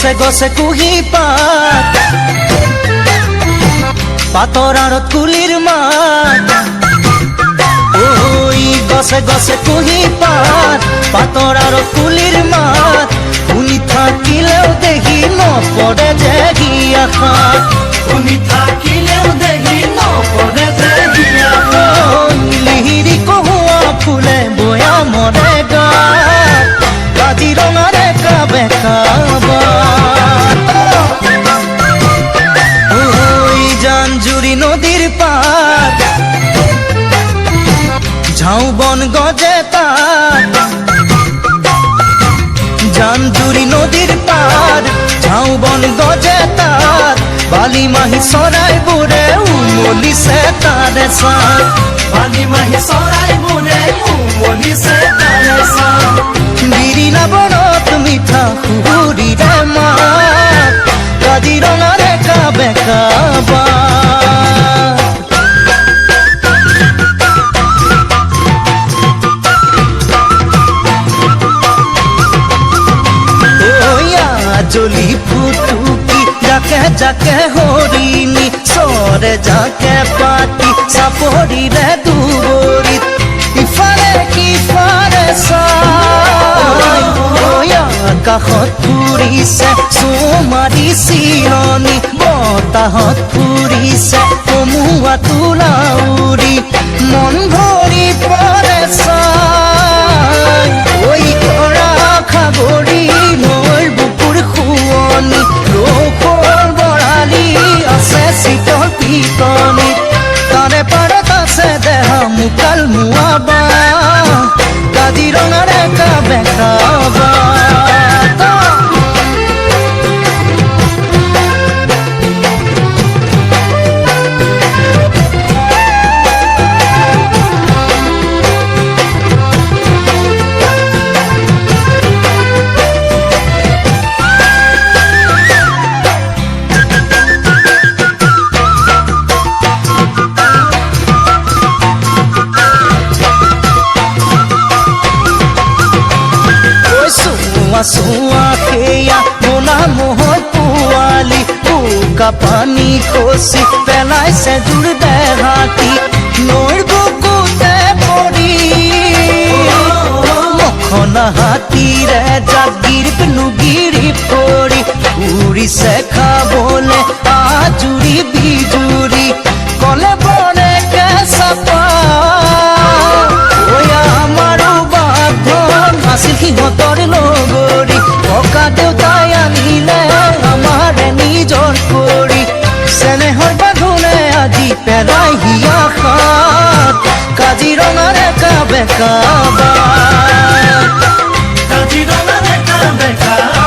গছে গছে কুহি পাত পাতৰ আঁৰত কুলিৰ মাত ওই গছে গছে কুহি পাত পাতৰ আঁৰত কুলিৰ মাত শুনি থাকিলেও দেখি নপৰে যে গিয়াখাত শুনি থাকিলেও দেখি নপৰে যে গিয়াখাত লিহিৰি কহুৱা ফুলে বয়া মৰে গাত কাজিৰঙাৰে কাবে কাবাত ওই জাঞ্জুৰি নদীৰ পাৰ ঝাউ বন গজে তাত জাঞ্জুৰি নদীৰ পাৰ ঝাউ বন গজে তাত বালি মাহী চৰাইবোৰে উমলিছে তাৰে চাত বালি মাহী চৰাইবোৰে উমলিছে তাৰে চাত বিৰিণা বনত মিঠা সুৰিৰে মাত কাজিৰঙাৰে কাবে কাবাত জলি ফুটুকি যাকে যাকে হৰিণী চৰে যাকে পাতি চাপৰিৰে দুবৰিত ইফালে সিফালে চাই আকাশত ফুৰিছে চুমাৰি চিলনি বতাহত ফুৰিছে কমুৱা তুলাউৰি মন ভৰি পৰে চাই ঐ কৰা খাগৰি নৈৰ বুকুৰ শুৱনি ৰৌকৰ বৰালি আছে শীতল পিতনিত তাৰে পাৰত আছে দেহা মুকাল মুৱাবা কাজিৰঙাৰে কাবে কাবাত চুৱা সেয়া মোনা মহৰ পোৱালি বোকা পানী খচি পেলাইছে জোৰ দেহাতি নৈৰ বুকুতে পৰি মখনা হাতীৰে জাগিৰ নুগিৰি পৰি উৰিছে খাবলে আজুৰি বিজুৰি কলে বনে কেঁচা আমাৰো বাঘন আছিল সিহঁতৰ লগৰী ককা দেউতাই আনিলে আমাৰে নিজৰ কৰি চেনেহৰ বান্ধোনে আজি পেলাই হিয়া খাত কাজিৰঙাৰে কাবে কাবাত কাজিৰঙাৰে কাবে কাবাত